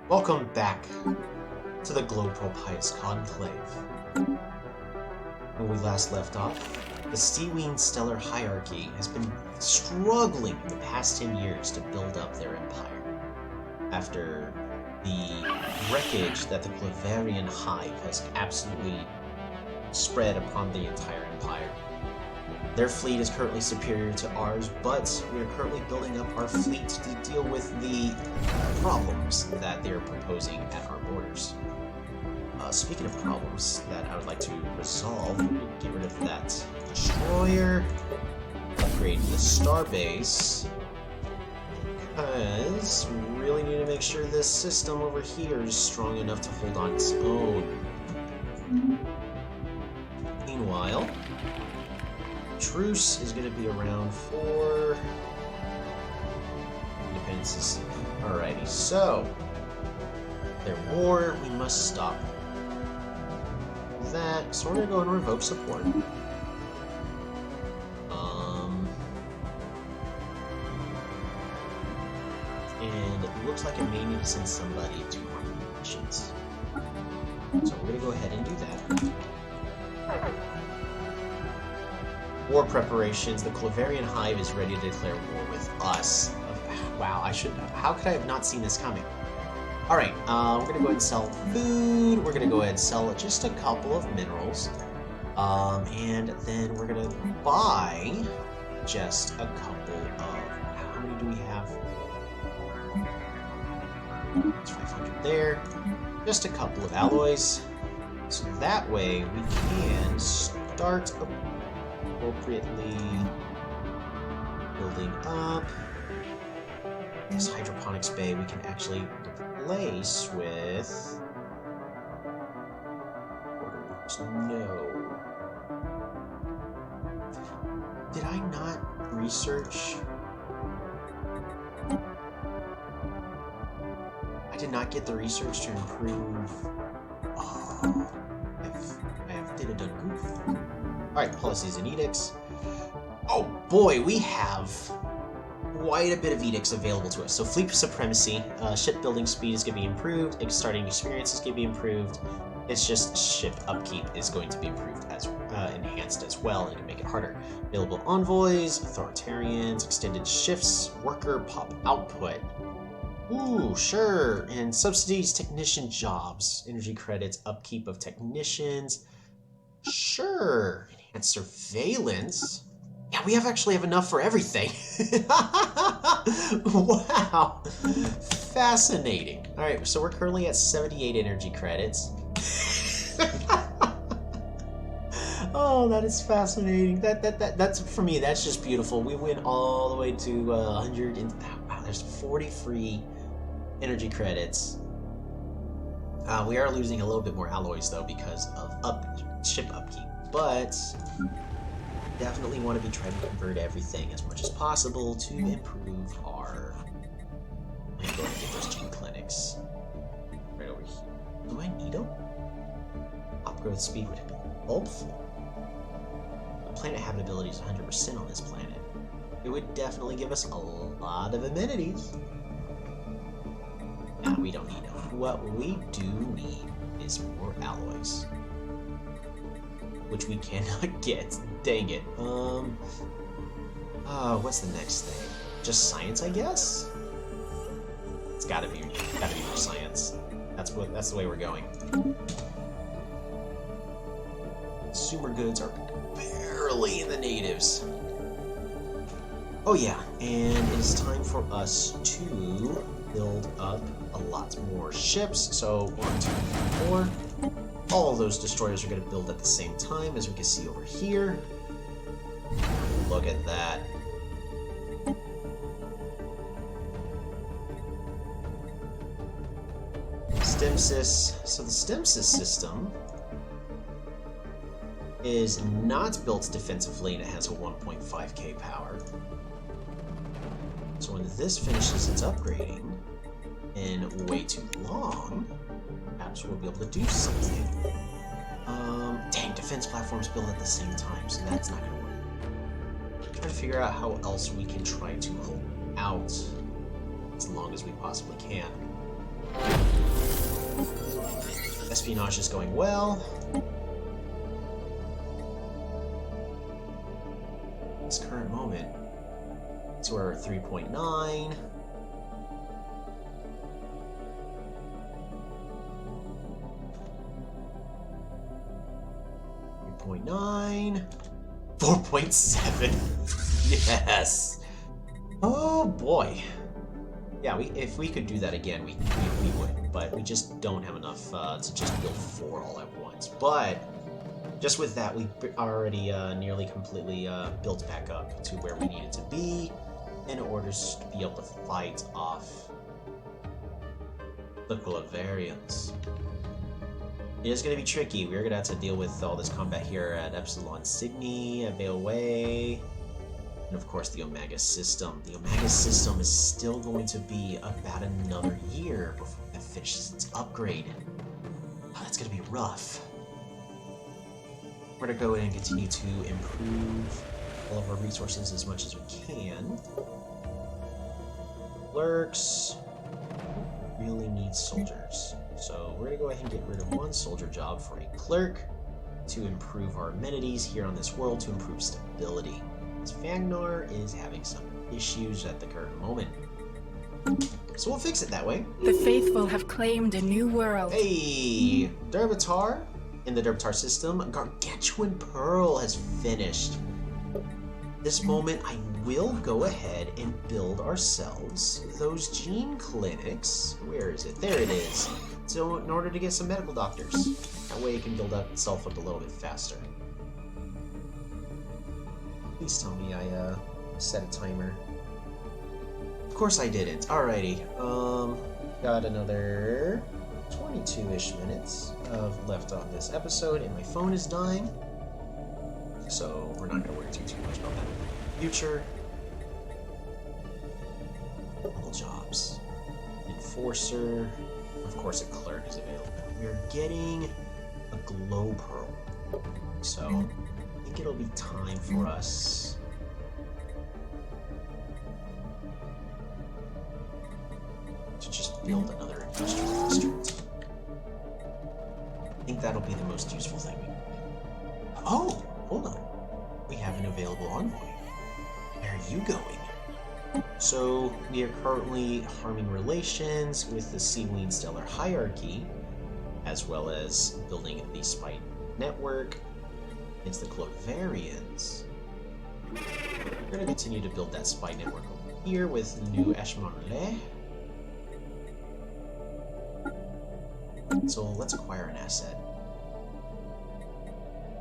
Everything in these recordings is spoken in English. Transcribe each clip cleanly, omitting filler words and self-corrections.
Welcome back to the Glowpearls Conclave. When we last left off, the Seawing stellar hierarchy has been struggling in the past 10 years to build up their empire. After the wreckage that the Glowpearls hive has absolutely spread upon the entire empire. Their fleet is currently superior to ours, but we are currently building up our fleet to deal with the problems that they are proposing at our borders. Speaking of problems that I would like to resolve, we need to get rid of that destroyer, upgrade the starbase, because we really need to make sure this system over here is strong enough to hold on its own. Meanwhile, Truce is going to be around for independences. Alrighty, so their war, we must stop that. So we're going to go and revoke support. And it looks like it may need to send somebody to our missions. So we're going to go ahead and do that. War preparations. The Glowpearls hive is ready to declare war with us. Wow, how could I have not seen this coming? Alright, we're gonna go ahead and sell food. We're gonna go ahead and sell just a couple of minerals. And then we're gonna buy just a couple of... How many do we have? It's 500 there. Just a couple of alloys. So that way we can start appropriately building up. This hydroponics bay we can actually replace with... No. Did I not research? I did not get the research to improve... Oh, I did a done goof. Alright, policies and edicts. Oh boy, we have quite a bit of edicts available to us. So fleet supremacy, shipbuilding speed is going to be improved, starting experience is going to be improved. It's just ship upkeep is going to be improved as enhanced as well, and it can make it harder. Available envoys, authoritarians, extended shifts, worker pop output. Ooh, sure. And subsidies, technician jobs, energy credits, upkeep of technicians. Sure. Enhanced surveillance. Yeah, we actually have enough for everything. Wow. Fascinating. Alright, so we're currently at 78 energy credits. Oh, that is fascinating. That's for me, that's just beautiful. We went all the way to 100 and wow, there's 40 free energy credits. We are losing a little bit more alloys though because of ship upkeep, but definitely want to be trying to convert everything as much as possible to improve our... I'm going to go and get those gene clinics right over here. Do I need them? Upgrade speed would be helpful. The planet habitability is 100% on this planet. It would definitely give us a lot of amenities. Now we don't need them. What we do need is more alloys, which we cannot get. Dang it. What's the next thing? Just science, I guess? It's gotta be more science. That's the way we're going. Consumer goods are barely in the natives. Oh yeah, and it is time for us to build up a lot more ships. So 1, 2, 3, 4. All of those destroyers are going to build at the same time, as we can see over here. Look at that. Stemsys. So the Stemsys system is not built defensively, and it has a 1.5k power. So when this finishes its upgrading in way too long, perhaps we'll be able to do something. Dang, defense platforms build at the same time, so that's not going to work. Trying to figure out how else we can try to hold out as long as we possibly can. Espionage is going well. This current moment. So we're at 3.9. 3.9. 4.7. Yes. Oh boy. Yeah, if we could do that again, we would, but we just don't have enough to just build 4 all at once. But just with that, we already nearly completely built back up to where we needed to be in order to be able to fight off the Glowpearls. It is going to be tricky. We're going to have to deal with all this combat here at Epsilon Cygni, at Veilway, and of course the Omega system. The Omega system is still going to be about another year before it finishes its upgrade. Oh, that's going to be rough. We're going to go in and continue to improve all of our resources as much as we can. Clerks really need soldiers. So we're going to go ahead and get rid of 1 soldier job for a clerk to improve our amenities here on this world, to improve stability. As Fagnar is having some issues at the current moment. So we'll fix it that way. The faithful have claimed a new world. Hey! Derbitar, in the Derbitar system, Gargantuan Pearl has finished. This moment, I will go ahead and build ourselves those gene clinics. Where is it? There it is. So in order to get some medical doctors. That way it can build up itself up a little bit faster. Please tell me I set a timer. Of course I didn't. Alrighty. Got another 22-ish minutes left on this episode, and my phone is dying. So we're not going to worry too much about that in the future. All jobs. Enforcer. Of course, a clerk is available. We're getting a Glowpearl. So I think it'll be time for us to just build another industrial district. I think that'll be the most useful thing we can do. Oh! Hold on. We have an available envoy. Where are you going? So, we are currently harming relations with the Seaweed Stellar Hierarchy, as well as building the spy network against the Glowpearls. We're going to continue to build that spy network over here with the new Ashmar Relais. So, let's acquire an asset.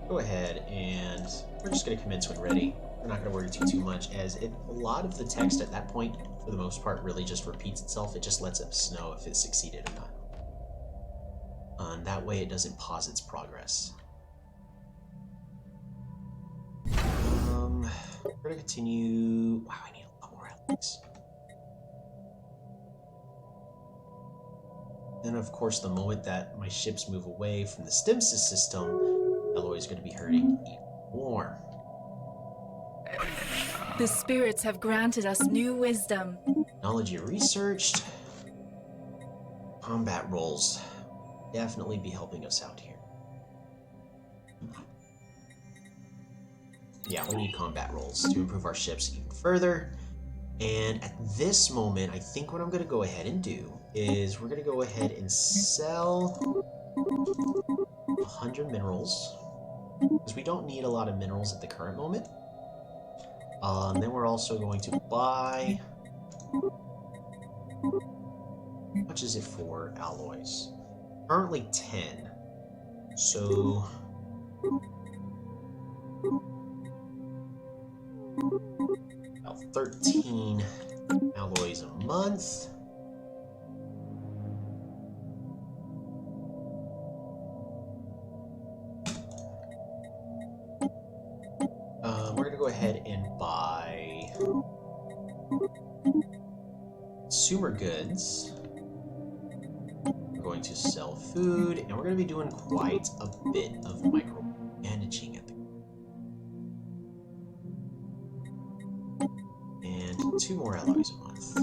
Go ahead, and we're just going to commence when ready. We're not going to worry too much, as a lot of the text at that point, for the most part, really just repeats itself. It just lets us know if it succeeded or not. And that way it doesn't pause its progress. We're going to continue... Wow, I need a lot more allies. Then, of course, the moment that my ships move away from the Stimsys system, Alloy is going to be hurting even more. The spirits have granted us new wisdom. Technology researched. Combat roles. Definitely be helping us out here. Yeah, we need combat roles to improve our ships even further. And at this moment, I think what I'm going to go ahead and do is we're going to go ahead and sell 100 minerals. Because we don't need a lot of minerals at the current moment. And then we're also going to buy... How much is it for alloys? Currently 10. So... about 13 alloys a month. We're going to go ahead and buy consumer goods. We're going to sell food, and we're going to be doing quite a bit of micromanaging at the and 2 more alloys a month.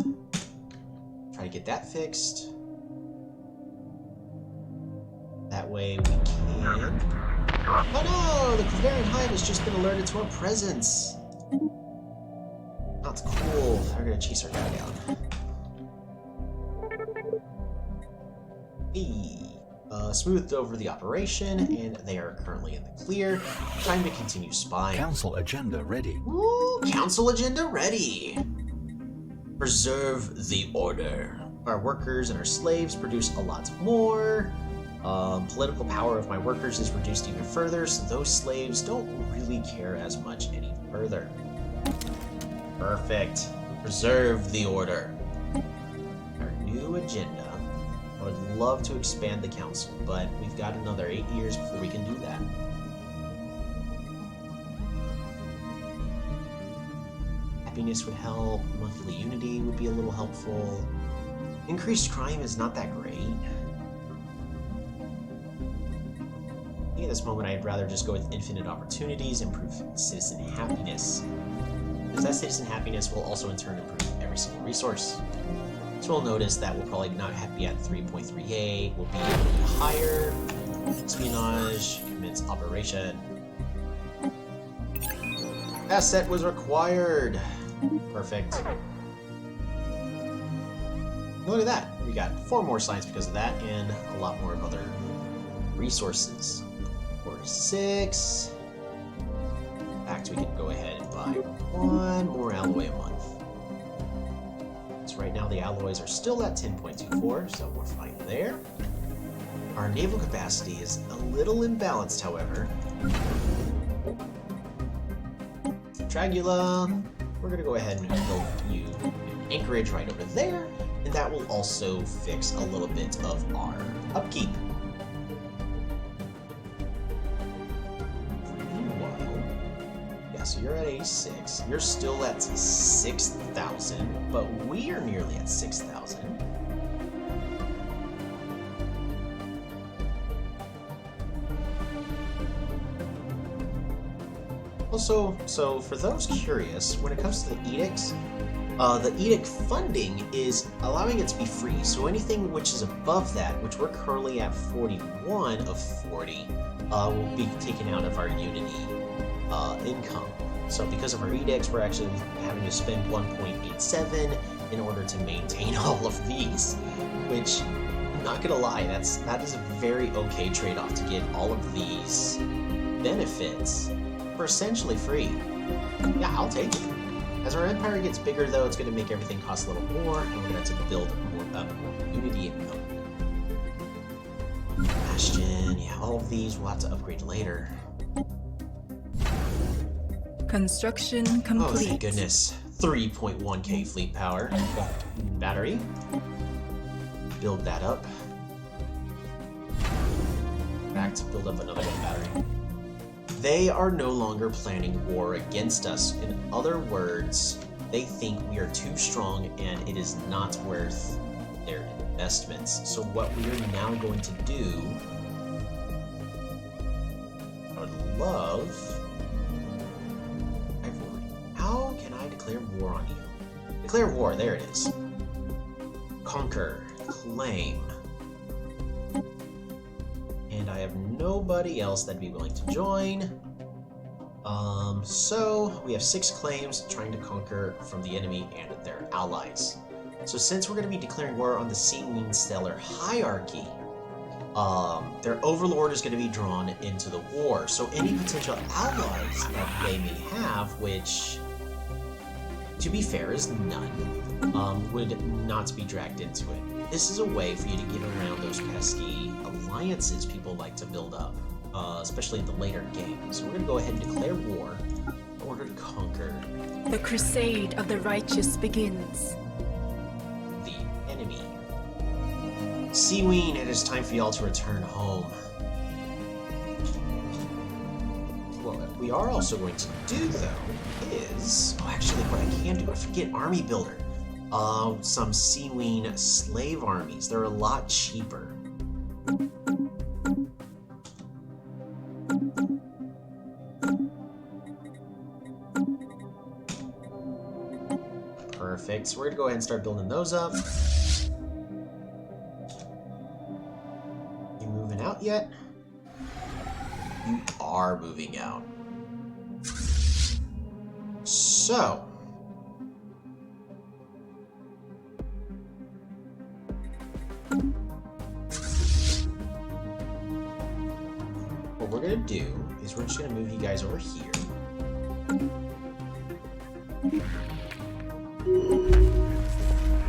Try to get that fixed. That way we can... Oh no! The Clavarian Hive has just been alerted to our presence! That's cool. They're gonna chase our guy down. Hey. Smoothed over the operation, and they are currently in the clear. Time to continue spying. Council agenda ready. Ooh, council agenda ready! Preserve the order. Our workers and our slaves produce a lot more. Political power of my workers is reduced even further, so those slaves don't really care as much any further. Perfect. Preserve the order. Our new agenda. I would love to expand the council, but we've got another 8 years before we can do that. Happiness would help. Monthly unity would be a little helpful. Increased crime is not that great. I think at this moment I'd rather just go with infinite opportunities, improve citizen happiness. Because that citizen happiness will also in turn improve every single resource. So we'll notice that we'll probably not be at 3.3a, we'll be higher. Espionage, commence operation. Asset was required. Perfect. Look at that. We got 4 more science because of that, and a lot more of other resources. 46. In fact, we can go ahead and buy 1 more alloy a month. So right now the alloys are still at 10.24, so we're fine there. Our naval capacity is a little imbalanced, however. Dragula, we're going to go ahead and build you an anchorage right over there, and that will also fix a little bit of our upkeep. Meanwhile, yeah, so you're at 86, you're still at 6,000, but we are nearly at 6,000. Also, so for those curious, when it comes to the edicts, the edict funding is allowing it to be free. So anything which is above that, which we're currently at 41 of 40, will be taken out of our Unity income. So because of our edicts, we're actually having to spend 1.87 in order to maintain all of these, which, I'm not gonna lie, that is a very okay trade-off to get all of these benefits for essentially free. Yeah, I'll take it. As our empire gets bigger, though, it's going to make everything cost a little more, and we're going to have to build more Unity income. Bastion, yeah, all of these we'll have to upgrade later. Construction complete. Oh, thank goodness. 3.1k fleet power. Battery. Build that up. Back to build up another one battery. They are no longer planning war against us. In other words, they think we are too strong and it is not worth their investments. So what we are now going to do, I would love... How can I declare war on you? Declare war, there it is. Conquer, claim. And I have nobody else that'd be willing to join. So we have 6 claims trying to conquer from the enemy and their allies. So since we're going to be declaring war on the Seaweed Stellar hierarchy, their overlord is going to be drawn into the war. So any potential allies that they may have, which, to be fair, is none, would not be dragged into it. This is a way for you to get around those pesky alliances people like to build up, especially in the later game. So we're going to go ahead and declare war in order to conquer The crusade of the righteous begins. the enemy. Seaweed, it is time for y'all to return home. What we are also going to do, though, is... Oh, actually, what I can do, I forget Army Builder. Some Seaweed slave armies. They're a lot cheaper. Perfect. So we're gonna go ahead and start building those up. You moving out? yet? You are moving out. So... what we're gonna do is we're just gonna move you guys over here.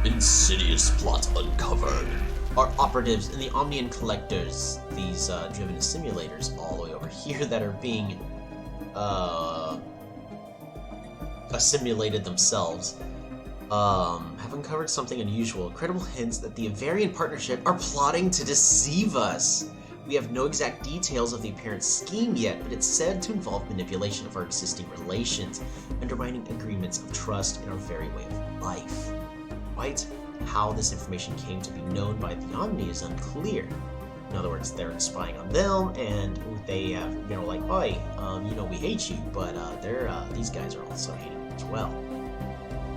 Insidious plot uncovered. Our operatives and the Omnian collectors, these driven simulators all the way over here that are being assimilated themselves, have uncovered something unusual. Credible hints that the Avarian Partnership are plotting to deceive us. We have no exact details of the apparent scheme yet, but it's said to involve manipulation of our existing relations, undermining agreements of trust in our very way of life. Right? How this information came to be known by the Omni is unclear. In other words, they're spying on them, and they have, you know, like, oi, you know, we hate you, but these guys are also hating as well.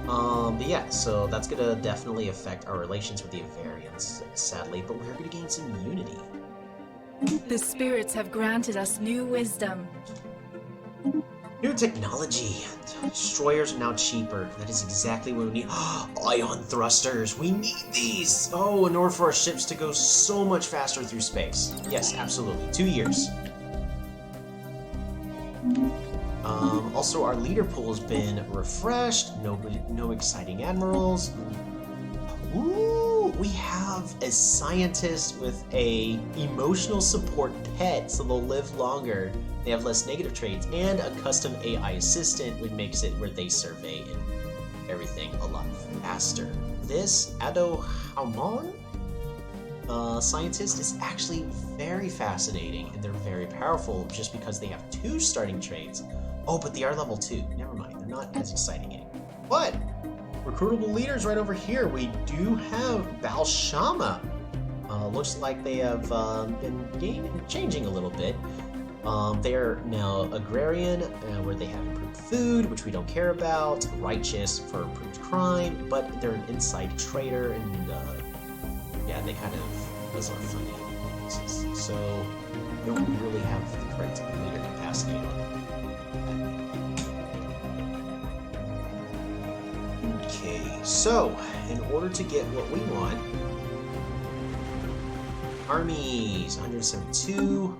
But yeah, so that's gonna definitely affect our relations with the Avarians, sadly, but we're gonna gain some unity. The spirits have granted us new wisdom. New technology. Destroyers are now cheaper. That is exactly what we need. Ion thrusters. We need these. Oh, in order for our ships to go so much faster through space. Yes, absolutely. 2 years. Also, our leader pool has been refreshed. No exciting admirals. Ooh, we have a scientist with a emotional support pet, so they'll live longer. They have less negative traits, and a custom AI assistant, which makes it where they survey and everything a lot faster. This Ado Haumon scientist is actually very fascinating, and they're very powerful just because they have 2 starting traits. Oh, but they are level 2. Never mind, they're not as exciting anymore. But recruitable leaders right over here. We do have Balshama. Looks like they have been changing a little bit. They are now agrarian, where they have improved food, which we don't care about. Righteous for improved crime, but they're an inside trader, and yeah, they kind of, those are funny. So we don't really have the correct leader capacity on it. Okay, so in order to get what we want, armies, 172.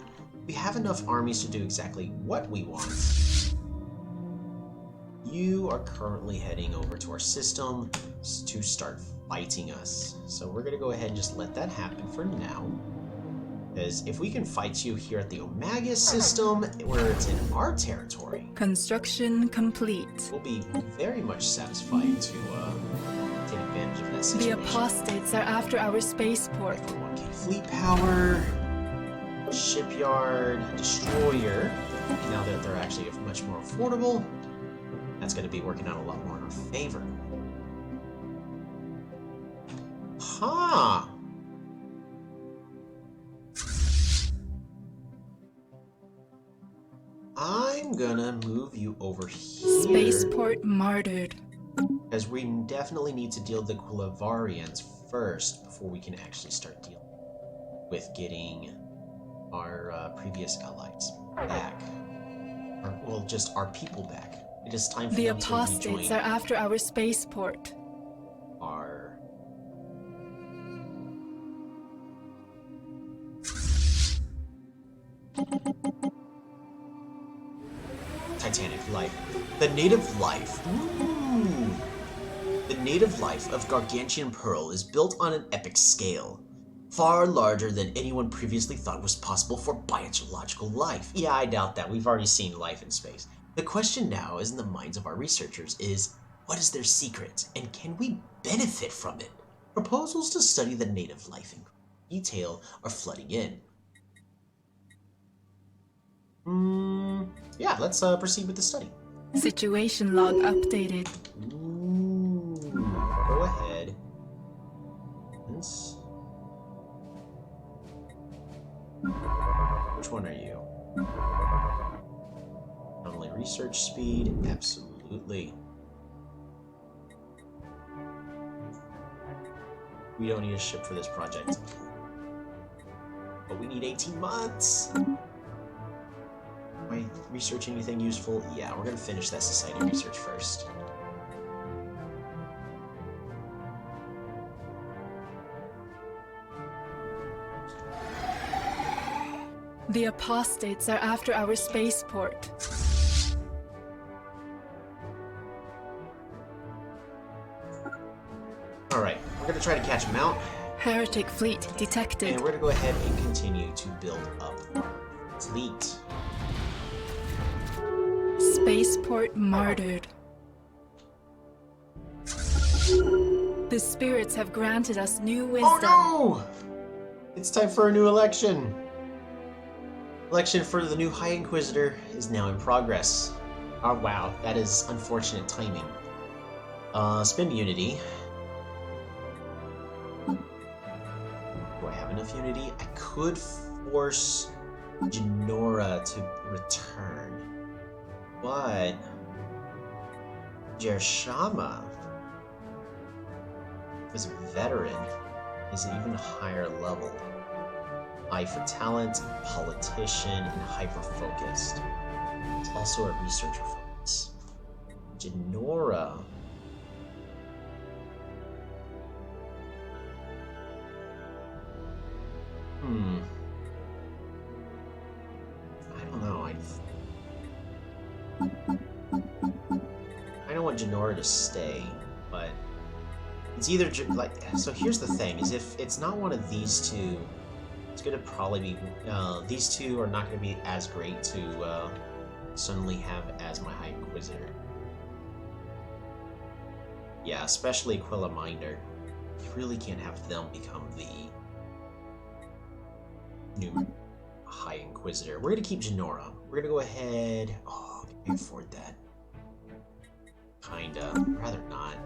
We have enough armies to do exactly what we want. You are currently heading over to our system to start fighting us. So we're gonna go ahead and just let that happen for now. Because if we can fight you here at the Omega system, where it's in our territory, Construction complete. we'll be very much satisfied to take advantage of that situation. The apostates are after our spaceport. 1K fleet power, shipyard, destroyer. Now that they're actually much more affordable, that's going to be working out a lot more in our favor. Huh. I'm gonna move you over here. Spaceport martyred. Because we definitely need to deal with the Glowpearls first before we can actually start dealing with getting our previous allies back. Or, well, just our people back. It is time for The them to apostates rejoin are after our spaceport. our... Titanic life. The native life. Ooh. The native life of Gargantuan Pearl is built on an epic scale, far larger than anyone previously thought was possible for biological life. Yeah, I doubt that. We've already seen life in space. The question now is in the minds of our researchers is, what is their secret, and can we benefit from it? Proposals to study the native life in detail are flooding in. Yeah, let's proceed with the study. Situation log updated. Ooh, go ahead. Which one are you? Only research speed? Absolutely. We don't need a ship for this project. But but we need 18 months. Am I researching anything useful? Yeah, we're gonna finish that society research first. The apostates are after our spaceport. Alright, we're gonna try to catch them out. Heretic fleet detected. And we're gonna go ahead and continue to build up our fleet. Spaceport martyred. The spirits have granted us new wisdom. Oh no! It's time for a new election. Election for the new High Inquisitor is now in progress. Oh wow, that is unfortunate timing. Spend unity. Do I have enough unity? I could force Genora to return. But Jershama is a veteran, is an even higher level. Eye for talent, politician, and hyper-focused. It's also a researcher focus. Genora. I don't know. I don't want Genora to stay, but it's either like. So here's the thing: is if it's not one of these two, it's gonna probably be. These two are not gonna be as great to suddenly have as my High Inquisitor. Yeah, especially Aquila Minder. You really can't have them become the new High Inquisitor. We're gonna keep Genora. We're gonna go ahead. Oh, can I afford that? Kinda. Rather not.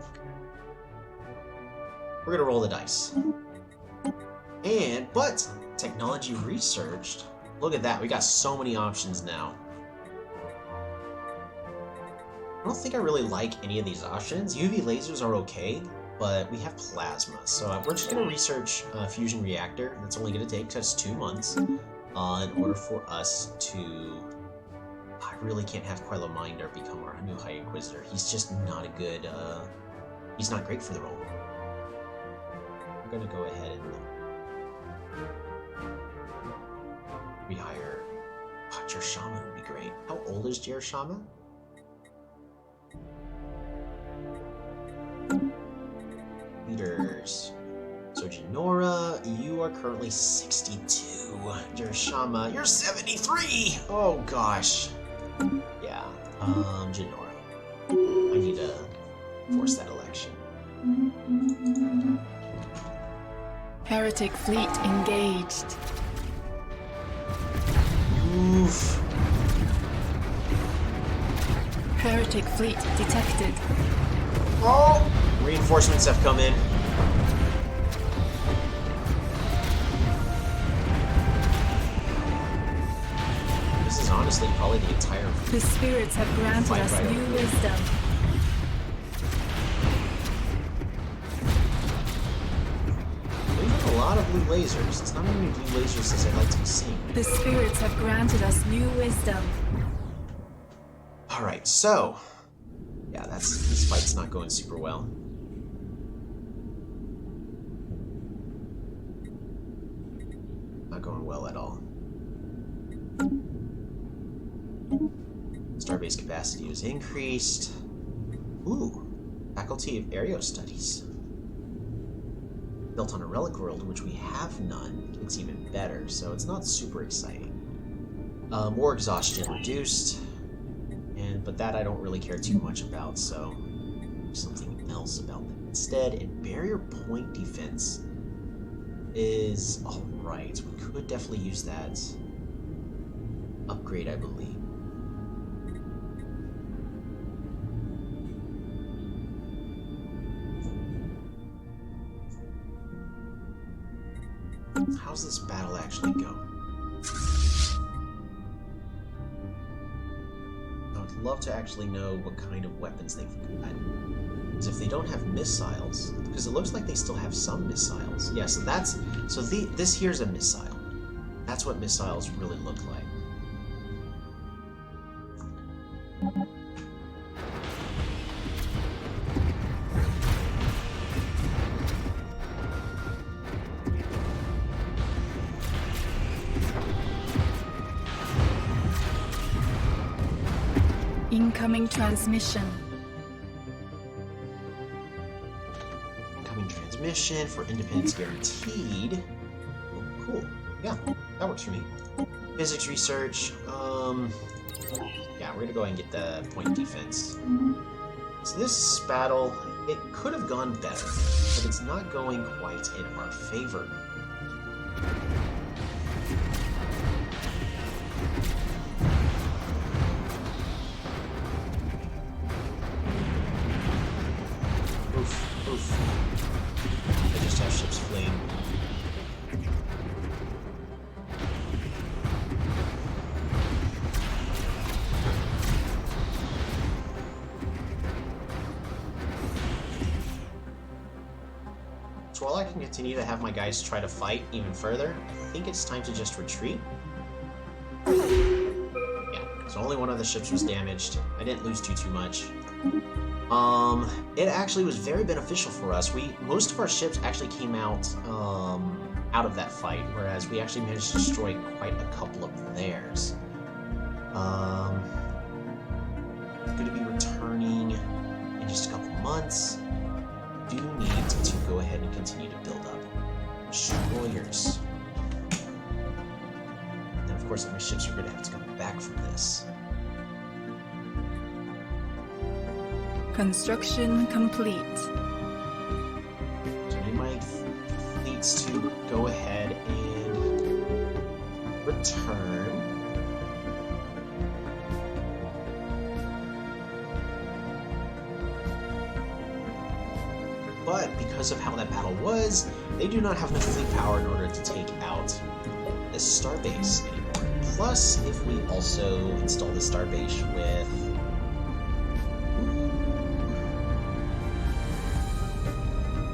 We're gonna roll the dice. But technology researched. Look at that. We got so many options now. I don't think I really like any of these options. UV lasers are okay, but we have plasma. So we're just going to research a fusion reactor. That's only going to take us 2 months in order for us to... I really can't have Quilo Minder become our new High Inquisitor. He's just not a good... he's not great for the role. We're going to go ahead and rehire... Oh, Jershama would be great. How old is Jershama? Leaders. So Genora, you are currently 62. Jershama, you're 73! Oh gosh. Yeah, Genora. I need to force that election. Heretic fleet engaged. Oof. Heretic fleet detected. Oh! Reinforcements have come in. This is honestly probably the entire... The spirits have granted us new wisdom. We have a lot of blue lasers. It's not as many blue lasers as I'd like to be seeing. The spirits have granted us new wisdom. Alright, so... Yeah, this fight's not going super well. Not going well at all. Starbase capacity was increased. Ooh, Faculty of Aereo Studies. Built on a relic world, which we have none. It's even better, so it's not super exciting. More exhaustion reduced. But that I don't really care too much about, so something else about that instead. And barrier point defense is alright. We could definitely use that upgrade, I believe. How's this battle actually go? Love to actually know what kind of weapons they've got. Because if they don't have missiles, because it looks like they still have some missiles. Yeah, so this here's a missile. That's what missiles really look like. Incoming transmission. Incoming transmission for independence guaranteed. Oh, cool. Yeah, that works for me. Physics research. Yeah, we're gonna go ahead and get the point defense. So this battle, it could have gone better, but it's not going quite in our favor. Oof, oof. I just have ships fleeing. So while I can continue to have my guys try to fight even further, I think it's time to just retreat. Yeah, so only one of the ships was damaged. I didn't lose too much. It actually was very beneficial for us. Most of our ships actually came out of that fight, whereas we actually managed to destroy quite a couple of theirs. I'm going to be returning in just a couple months. Do need to go ahead and continue to build up destroyers. And of course, my ships are going to have to come back from this. Construction complete. So I need my fleets to go ahead and return. But because of how that battle was, they do not have enough fleet power in order to take out this starbase anymore. Plus, if we also install the starbase with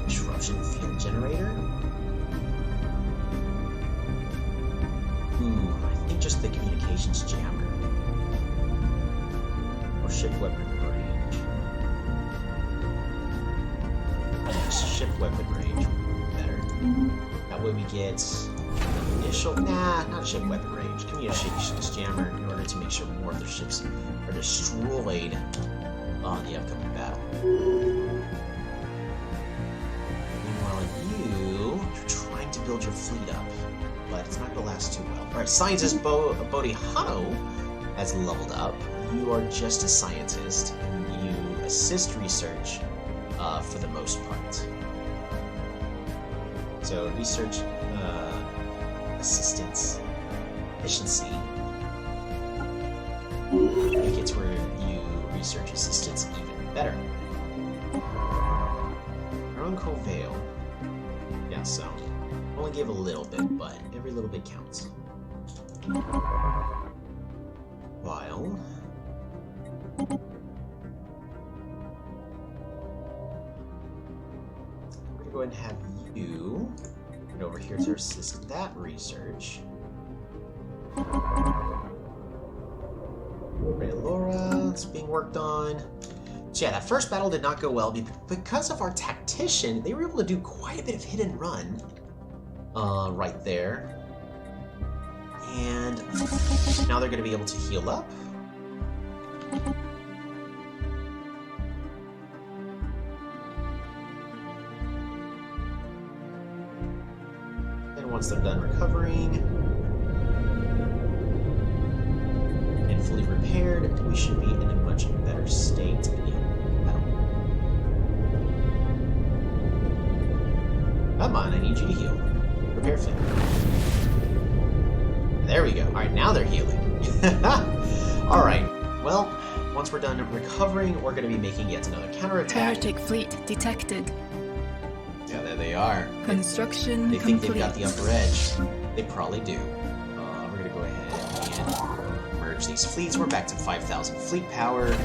disruption field generator. I think just the communications jammer. Or ship weapon range. Ship weapon range would be better. That way we get initial... Nah, not ship weapon range. Communications jammer in order to make sure more of their ships are destroyed on the upcoming battle. Meanwhile, you're trying to build your fleet up, but it's not going to last too well. Alright, Scientist Bodihano has leveled up. You are just a scientist, and you assist research for the most part. So, research assistance efficiency. Make it to where you research assistance even better. Uncle Vale. Yeah, so only give a little bit, but every little bit counts. While we're gonna go ahead and have you right over here to assist that research. Ray Laura, it's being worked on. So yeah, that first battle did not go well because of our tactician. They were able to do quite a bit of hit and run right there. And now they're going to be able to heal up. And once they're done recovering and fully repaired, we should be in a much better state in battle. Come on, I need you to heal. Repair fleet. There we go. Alright, now they're healing. Alright, well, once we're done recovering, we're going to be making yet another counterattack. Heretic fleet detected. Yeah, there they are. Construction They think complete. they've got the upper edge. They probably do. We're going to go ahead and merge these fleets. We're back to 5,000 fleet power.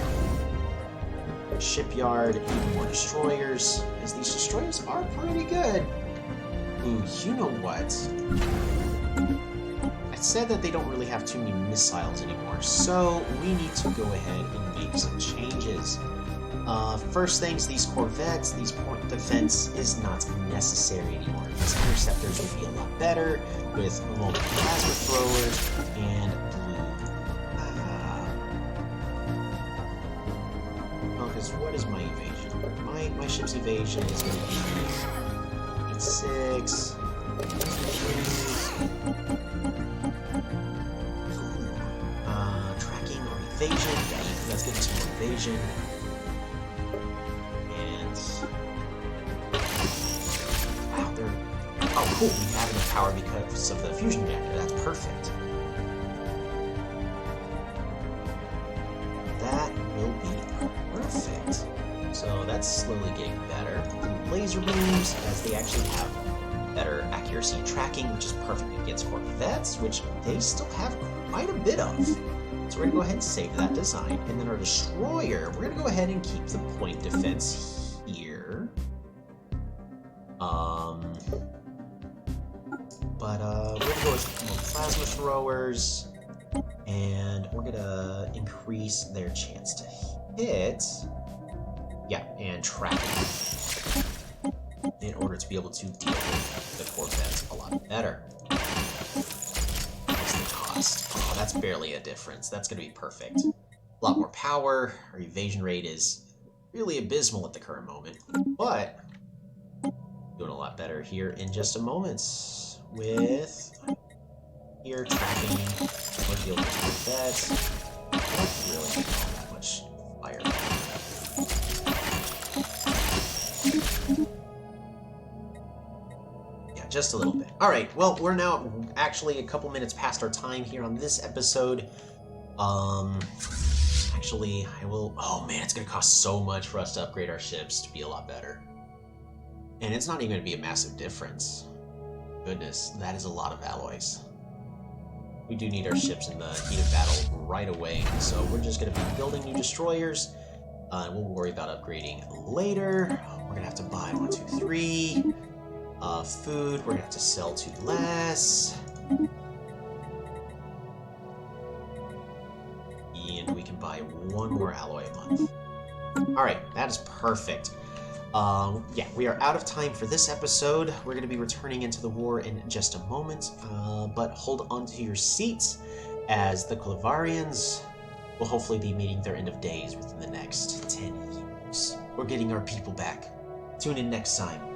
Shipyard, even more destroyers, as these destroyers are pretty good. Ooh, you know what? said that they don't really have too many missiles anymore, so we need to go ahead and make some changes. First things, these corvettes, these point defense is not necessary anymore. These interceptors would be a lot better with global plasma throwers and blue. Oh, because what is my evasion? My ship's evasion is going to be 6. Tracking or evasion. Let's get into more evasion. And wow, they're cool. We have enough power because of the fusion reactor. That's perfect. That will be perfect. So that's slowly getting better. The laser beams, as they actually have better accuracy and tracking, which is perfect against corvettes, which they still have quite a bit of. So we're going to go ahead and save that design. And then our destroyer, we're going to go ahead and keep the point defense here. We're going to go with more plasma throwers. And we're going to increase their chance to hit. Yeah, and tracking. In order to be able to deal with the corvettes a lot better. What's the cost? Oh, that's barely a difference. That's going to be perfect. A lot more power. Our evasion rate is really abysmal at the current moment. But doing a lot better here in just a moment with here tracking or deal with corvettes. I don't really need all that much firepower. Just a little bit. Alright, well, we're now actually a couple minutes past our time here on this episode. Actually, I will... Oh man, it's going to cost so much for us to upgrade our ships to be a lot better. And it's not even going to be a massive difference. Goodness, that is a lot of alloys. We do need our ships in the heat of battle right away, so we're just going to be building new destroyers. And we'll worry about upgrading later. We're going to have to buy 1, 2, 3... food, we're gonna have to sell 2 less. And we can buy 1 more alloy a month. Alright, that is perfect. Yeah, we are out of time for this episode. We're going to be returning into the war in just a moment, but hold on to your seats as the Glowpearls will hopefully be meeting their end of days within the next 10 years. We're getting our people back. Tune in next time